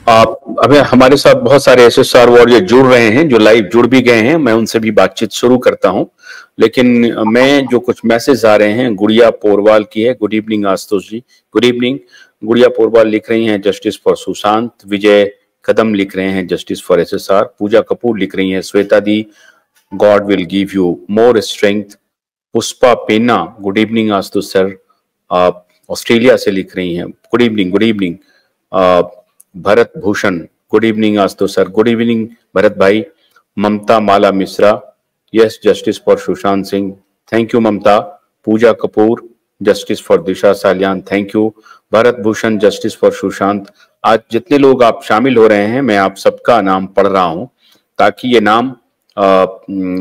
अभी हमारे साथ बहुत सारे एसएसआर वॉरियर जुड़ रहे हैं, जो लाइव जुड़ भी गए हैं। मैं उनसे भी बातचीत शुरू करता हूं, लेकिन मैं जो कुछ मैसेज आ रहे हैं, गुड़िया पोरवाल की है। Good evening Ashutosh ji, good evening. Gudiya Porwal लिख रही हैं जस्टिस फॉर सुशांत। विजय कदम लिख रहे हैं justice for SSR. Pooja Kapoor लिख रही हैं Shweta di, god will give you more strength. Pushpa Penna, good evening Ashutosh sir, आप ऑस्ट्रेलिया से लिख रही हैं। Good evening, good evening. Bharat Bhushan, good evening Ashutosh sir, good evening Bharat भाई। Mamta Mala Mishra, yes justice for Sushant Singh, thank you Mamata. Pooja Kapoor, justice for Disha Salian, thank you. Bharat Bhushan, justice for Sushant. आज जितने लोग आप शामिल हो रहे हैं, मैं आप सबका नाम पढ़ रहा हूं ताकि ये नाम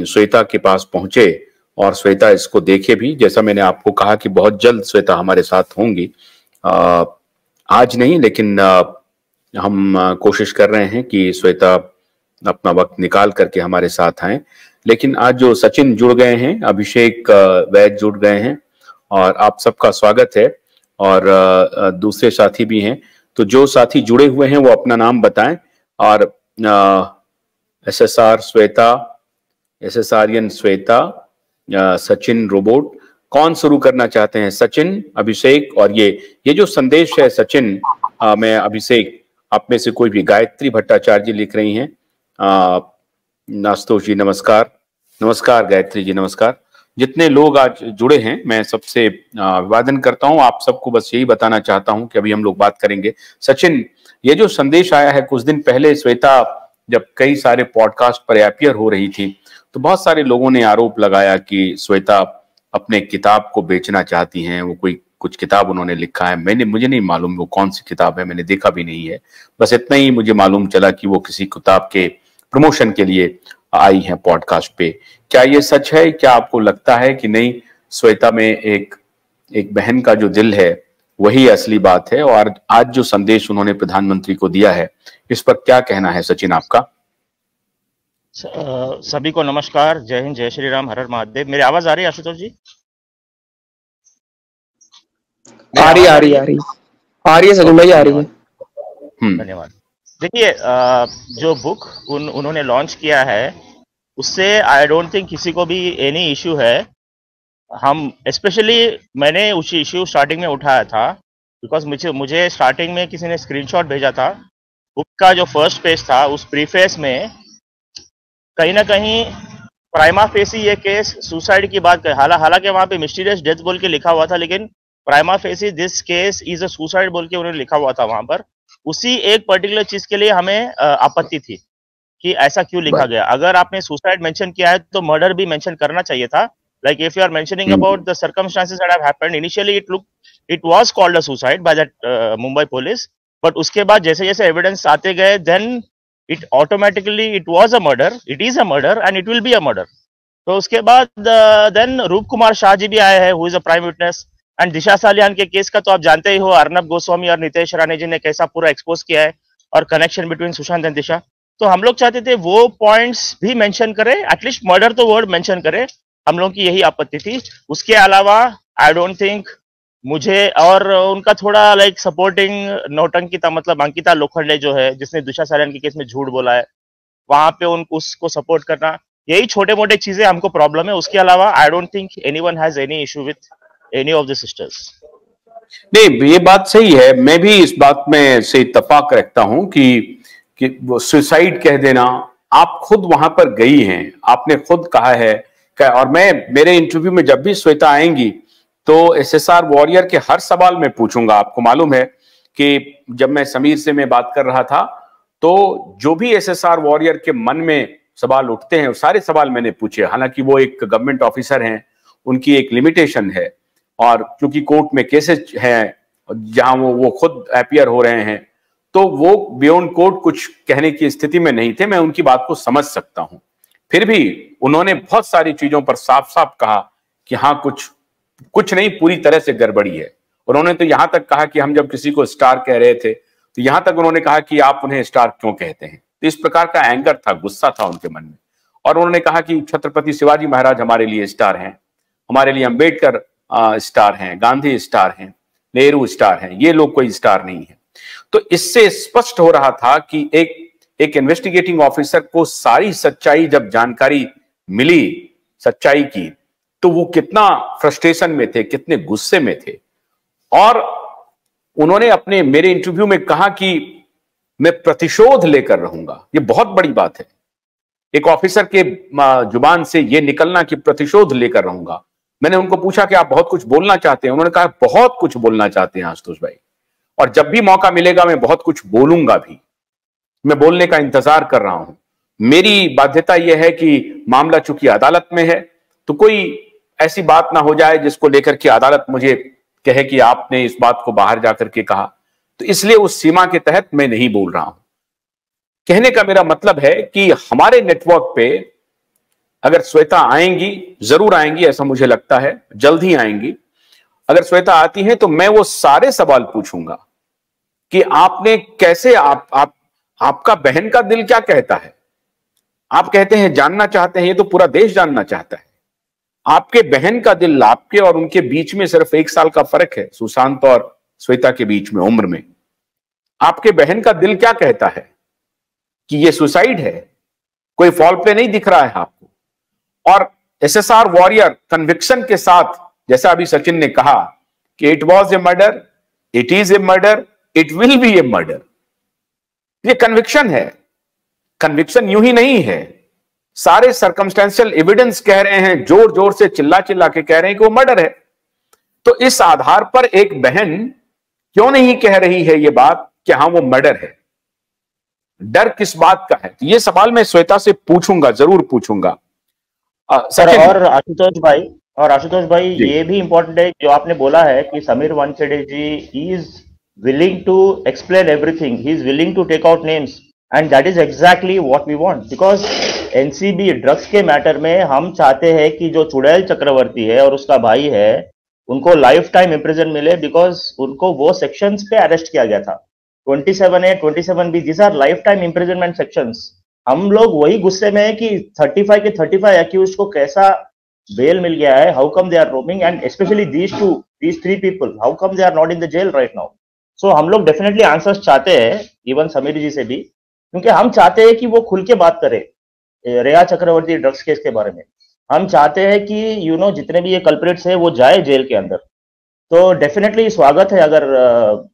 श्वेता के पास पहुंचे और श्वेता इसको देखे भी। जैसा मैंने आपको कहा कि बहुत जल्द श्वेता हमारे साथ होंगी, आज नहीं, लेकिन हम कोशिश कर रहे हैं कि श्वेता अपना वक्त निकाल करके हमारे साथ आए। लेकिन आज जो सचिन जुड़ गए हैं, अभिषेक वैद जुड़ गए हैं, और आप सबका स्वागत है। और दूसरे साथी भी हैं, तो जो साथी जुड़े हुए हैं वो अपना नाम बताएं। और एसएसआर श्वेता, एसएसआरियन श्वेता, सचिन रोबोट, कौन शुरू करना चाहते हैं? सचिन, अभिषेक। और ये जो संदेश है सचिन, मैं अभिषेक, आप में से कोई भी। गायत्री भट्टाचार्य जी लिख रही हैं, आशुतोष जी नमस्कार। नमस्कार गायत्री जी, नमस्कार। जितने लोग आज जुड़े हैं, मैं सबसे अभिवादन करता हूं। आप सबको बस यही बताना चाहता हूं कि अभी हम लोग बात करेंगे। सचिन, ये जो संदेश आया है कुछ दिन पहले, श्वेता जब कई सारे पॉडकास्ट पर अपीयर हो रही थी, तो बहुत सारे लोगों ने आरोप लगाया कि श्वेता अपने किताब को बेचना चाहती हैं। वो कोई कुछ किताब उन्होंने लिखा है, मुझे नहीं मालूम वो कौन सी किताब है, मैंने देखा भी नहीं है। बस इतना ही मुझे मालूम चला कि वो किसी किताब के प्रमोशन के लिए आई हैं पॉडकास्ट पे। क्या ये सच है? क्या आपको लगता है कि नहीं, श्वेता में एक बहन का जो दिल है वही असली बात है? और आज जो संदेश उन्होंने प्रधानमंत्री को दिया है, इस पर क्या कहना है सचिन आपका? सभी को नमस्कार, जय हिंद, जय श्री राम, हर हर महादेव। मेरी आवाज आ रही है आशुतोष जी? आ रही है सचिन भाई, आ रही है। धन्यवाद। देखिए, जो बुक उन्होंने लॉन्च किया है, उससे आई डोंट थिंक किसी को भी एनी इश्यू है। हम स्पेशली, मैंने उस इश्यू स्टार्टिंग में उठाया था बिकॉज मुझे स्टार्टिंग में किसी ने स्क्रीनशॉट भेजा था बुक का। जो फर्स्ट पेज था, उस प्रीफेस में कहीं ना कहीं प्राइमा फेसी ये केस सुसाइड की बात कर, हालांकि वहां पे मिस्टीरियस डेथ बोल के लिखा हुआ था, लेकिन prima facie this case is a suicide बोल के उन्होंने लिखा हुआ था वहां पर। उसी एक पर्टिकुलर चीज के लिए हमें आपत्ति थी कि ऐसा क्यों लिखा गया। अगर आपने सुसाइड मेंशन किया है तो मर्डर भी मेंशन करना चाहिए था। Like if you are mentioning about the circumstances that have happened, initially it was called a suicide by that Mumbai police, but उसके बाद जैसे जैसे एविडेंस आते गए, then it automatically it was a murder, it is a murder and it will be a murder. तो उसके बाद then रूप कुमार शाह जी भी आए हैं, who is a prime witness. And Disha Salian के केस का तो आप जानते ही हो, अर्नब गोस्वामी और नितेश राणे जी ने कैसा पूरा एक्सपोज किया है, और कनेक्शन बिटवीन सुशांत एंड दिशा। तो हम लोग चाहते थे वो पॉइंट्स भी मेंशन करें, एटलीस्ट मर्डर तो वर्ड मेंशन करें। हम लोग की यही आपत्ति थी। उसके अलावा आई डोंट थिंक मुझे, और उनका थोड़ा लाइक सपोर्टिंग नौटंकी था, मतलब अंकिता लोखंडे जो है, जिसने दिशा सालियान के केस में झूठ बोला है, वहां पे उसको सपोर्ट करना, यही छोटे मोटे चीजें हमको प्रॉब्लम है। उसके अलावा I don't think anyone has any issue with any of the sisters. नहीं, ये बात सही है। मैं भी इस बात में से इत्तेफाक रखता हूं कि वो सुसाइड कह देना, आप खुद वहां पर गई हैं, आपने खुद कहा है। और मेरे इंटरव्यू में जब भी श्वेता आएंगी तो एसएसआर वॉरियर के हर सवाल में पूछूंगा। आपको मालूम है कि जब मैं समीर से मैं बात कर रहा था, तो जो भी एसएसआर वॉरियर के मन में सवाल उठते हैं, सारे सवाल मैंने पूछे। हालांकि वो एक गवर्नमेंट ऑफिसर हैं, उनकी एक लिमिटेशन है, और क्योंकि कोर्ट में केसेस हैं जहां वो खुद अपीयर हो रहे हैं, तो वो बियॉन्ड कोर्ट कुछ कहने की स्थिति में नहीं थे। मैं उनकी बात को समझ सकता हूं। फिर भी उन्होंने बहुत सारी चीजों पर साफ साफ कहा कि हाँ, कुछ नहीं, पूरी तरह से गड़बड़ी है। उन्होंने तो यहां तक कहा कि हम जब किसी को स्टार कह रहे थे, तो यहां तक उन्होंने कहा कि आप उन्हें स्टार क्यों कहते हैं। तो इस प्रकार का एंगर था, गुस्सा था उनके मन में। और उन्होंने कहा कि छत्रपति शिवाजी महाराज हमारे लिए स्टार हैं, हमारे लिए अंबेडकर स्टार हैं, गांधी स्टार हैं, नेहरू स्टार हैं, ये लोग कोई स्टार नहीं है। तो इससे स्पष्ट हो रहा था कि एक इन्वेस्टिगेटिंग ऑफिसर को सारी सच्चाई जब जानकारी मिली सच्चाई की, तो वो कितना फ्रस्ट्रेशन में थे, कितने गुस्से में थे। और उन्होंने अपने मेरे इंटरव्यू में कहा कि मैं प्रतिशोध लेकर रहूंगा। ये बहुत बड़ी बात है, एक ऑफिसर के जुबान से यह निकलना कि प्रतिशोध लेकर रहूंगा। मैंने उनको पूछा कि आप बहुत कुछ बोलना चाहते हैं? उन्होंने कहा बहुत कुछ बोलना चाहते हैं आशुतोष भाई, और जब भी मौका मिलेगा मैं बहुत कुछ बोलूंगा भी। मैं बोलने का इंतजार कर रहा हूं। मेरी बाध्यता यह है कि मामला चूंकि अदालत में है, तो कोई ऐसी बात ना हो जाए जिसको लेकर के अदालत मुझे कहे कि आपने इस बात को बाहर जाकर के कहा, तो इसलिए उस सीमा के तहत मैं नहीं बोल रहा हूं। कहने का मेरा मतलब है कि हमारे नेटवर्क पे अगर श्वेता आएंगी, जरूर आएंगी, ऐसा मुझे लगता है, जल्द ही आएंगी। अगर श्वेता आती हैं तो मैं वो सारे सवाल पूछूंगा कि आपने कैसे, आपका बहन का दिल क्या कहता है। आप कहते हैं जानना चाहते हैं, ये तो पूरा देश जानना चाहता है। आपके बहन का दिल, आपके और उनके बीच में सिर्फ 1 साल का फर्क है, सुशांत और श्वेता के बीच में उम्र में। आपके बहन का दिल क्या कहता है कि ये सुसाइड है, कोई फॉल प्ले नहीं दिख रहा है आपको। और एसएसआर वॉरियर कन्विक्शन के साथ, जैसा अभी सचिन ने कहा कि it was a murder, it is a murder, it will B A murder, ये कन्विक्शन है। कन्विक्शन यूं ही नहीं है, सारे सर्कमस्टेंशियल एविडेंस कह रहे हैं, जोर जोर से चिल्ला चिल्ला के कह रहे हैं कि वो मर्डर है। तो इस आधार पर एक बहन क्यों नहीं कह रही है ये बात कि हां वो मर्डर है? डर किस बात का है? तो ये सवाल मैं श्वेता से पूछूंगा, जरूर पूछूंगा। सर, और आशुतोष भाई ये भी इंपॉर्टेंट है जो आपने बोला है कि Sameer Wankhede ji is willing to explain everything, he is willing to take out names, and that is exactly what we want. Because NCB drugs के मैटर में हम चाहते हैं कि जो चुड़ैल चक्रवर्ती है और उसका भाई है उनको लाइफ टाइम इम्प्रिजन मिले, बिकॉज उनको वो सेक्शंस पे अरेस्ट किया गया था। 27A, 27B, these are life time imprisonment sections. हम लोग वही गुस्से में है कि 35 के 35 एक्यूज को कैसा बेल मिल गया है, how come they are roaming, and specially these 3 people, how come they are not in the jail right now? So हम लोग डेफिनेटली आंसर्स चाहते हैं, इवन समीर जी से भी, क्योंकि हम चाहते हैं कि वो खुल के बात करे रेया चक्रवर्ती ड्रग्स केस के बारे में। हम चाहते हैं कि जितने भी ये कल्प्रिट्स है वो जाए जेल के अंदर। तो डेफिनेटली स्वागत है अगर,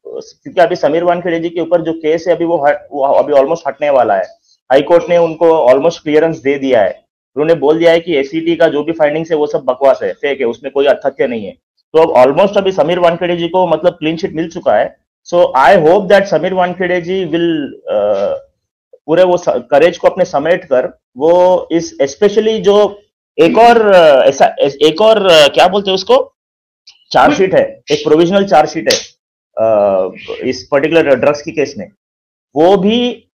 क्योंकि अभी समीर वानखेड़े जी के ऊपर जो केस है अभी वो अभी ऑलमोस्ट हटने वाला है। हाई कोर्ट ने उनको ऑलमोस्ट क्लियरेंस दे दिया है। उन्होंने बोल दिया है कि एसीटी का जो भी फाइंडिंग्स है वो सब बकवास है, फेक है, उसमें कोई तथ्य नहीं है। तो अब ऑलमोस्ट अभी समीर वानखेड़े जी को मतलब क्लीन चिट मिल चुका है। So I hope that Sameer Wankhede ji will पूरे वो करेज को अपने समेट कर वो इस स्पेशली जो एक और क्या बोलते हैं उसको, चार्जशीट है, एक प्रोविजनल चार्जशीट है इस पर्टिकुलर ड्रग्स की केस में, वो भी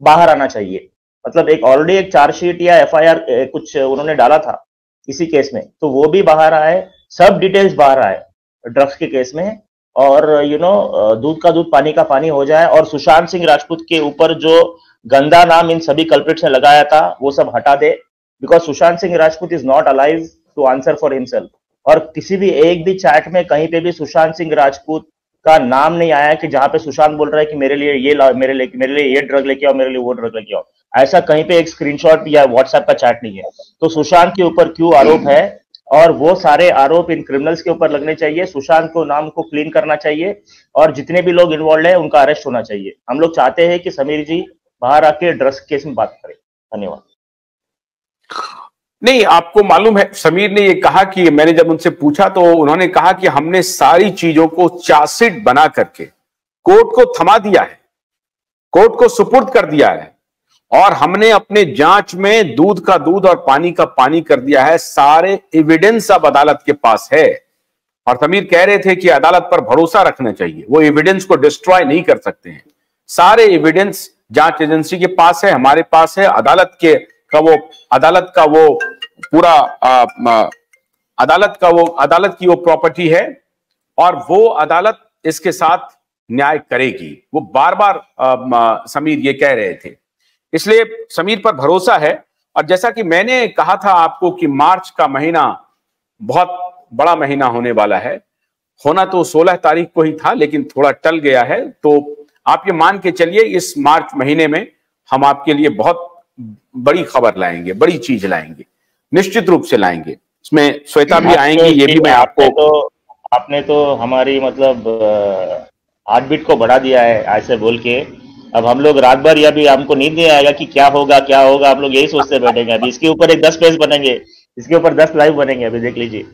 बाहर आना चाहिए। मतलब एक ऑलरेडी एक चार्जशीट या एफआईआर कुछ उन्होंने डाला था इसी केस में, तो वो भी बाहर आए, सब डिटेल्स बाहर आए ड्रग्स के केस में, और दूध का दूध पानी का पानी हो जाए, और सुशांत सिंह राजपूत के ऊपर जो गंदा नाम इन सभी कल्प्रिट्स ने लगाया था वो सब हटा दे, because Sushant Singh Rajput is not alive to answer for himself. और किसी भी एक भी चैट में कहीं पे भी सुशांत सिंह राजपूत का नाम नहीं आया कि जहां पे सुशांत बोल रहा है कि मेरे लिए ये लाओ, मेरे लिए ये ड्रग लेके आओ, मेरे लिए वो ड्रग लेके आओ, ऐसा कहीं पे एक स्क्रीनशॉट या व्हाट्सएप का चैट नहीं है। तो सुशांत के ऊपर क्यों आरोप है, और वो सारे आरोप इन क्रिमिनल्स के ऊपर लगने चाहिए। सुशांत को नाम को क्लीन करना चाहिए, और जितने भी लोग इन्वॉल्व है उनका अरेस्ट होना चाहिए। हम लोग चाहते हैं कि समीर जी बाहर आके ड्रग्स केस में बात करें। धन्यवाद। नहीं, आपको मालूम है समीर ने ये कहा कि मैंने जब उनसे पूछा तो उन्होंने कहा कि हमने सारी चीजों को चार्जशीट बना करके कोर्ट को थमा दिया है, कोर्ट को सुपुर्द कर दिया है, और हमने अपने जांच में दूध का दूध और पानी का पानी कर दिया है। सारे एविडेंस अब अदालत के पास है। और समीर कह रहे थे कि अदालत पर भरोसा रखना चाहिए, वो एविडेंस को डिस्ट्रॉय नहीं कर सकते हैं। सारे एविडेंस जांच एजेंसी के पास है, हमारे पास है, अदालत का वो पूरा अदालत की वो प्रॉपर्टी है, और वो अदालत इसके साथ न्याय करेगी। वो बार बार समीर ये कह रहे थे, इसलिए समीर पर भरोसा है। और जैसा कि मैंने कहा था आपको कि मार्च का महीना बहुत बड़ा महीना होने वाला है, होना तो 16 तारीख को ही था लेकिन थोड़ा टल गया है। तो आप ये मान के चलिए इस मार्च महीने में हम आपके लिए बहुत बड़ी खबर लाएंगे, बड़ी चीज लाएंगे, निश्चित रूप से लाएंगे। इसमें श्वेता भी आएंगी, ये भी मैं आपने तो हमारी मतलब हार्ट बीट को बढ़ा दिया है ऐसे बोल के। अब हम लोग रात भर या भी हमको नींद नहीं आएगा कि क्या होगा क्या होगा, हम लोग यही सोचते बैठेंगे। अभी इसके ऊपर एक 10 पेज बनेंगे, इसके ऊपर 10 लाइव बनेंगे, अभी देख लीजिए।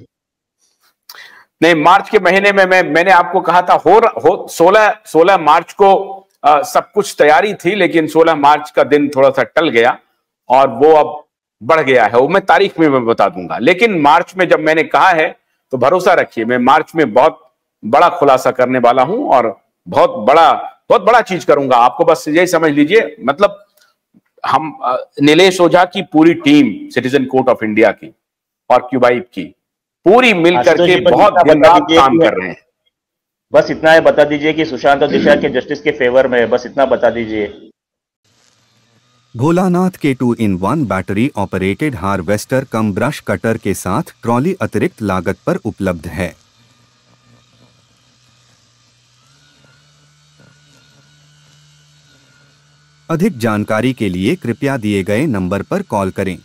नहीं, मार्च के महीने में मैंने आपको कहा था 16 मार्च को सब कुछ तैयारी थी, लेकिन 16 मार्च का दिन थोड़ा सा टल गया और वो अब बढ़ गया है। वो मैं तारीख में मैं बता दूंगा, लेकिन मार्च में जब मैंने कहा है तो भरोसा रखिए, मैं मार्च में बहुत बड़ा खुलासा करने वाला हूं और बहुत बड़ा चीज करूंगा। आपको बस यही समझ लीजिए, मतलब हम नीलेश ओझा की पूरी team, citizen court of India की और क्यूबाइब की पूरी मिलकर के बहुत दिन रात काम कर रहे हैं। बस इतना है, बता दीजिए कि सुशांत और दिशा के जस्टिस के फेवर में है, बस इतना बता दीजिए। भोलानाथ के 2-in-1 बैटरी ऑपरेटेड हार्वेस्टर कम ब्रश कटर के साथ ट्रॉली अतिरिक्त लागत पर उपलब्ध है। अधिक जानकारी के लिए कृपया दिए गए नंबर पर कॉल करें।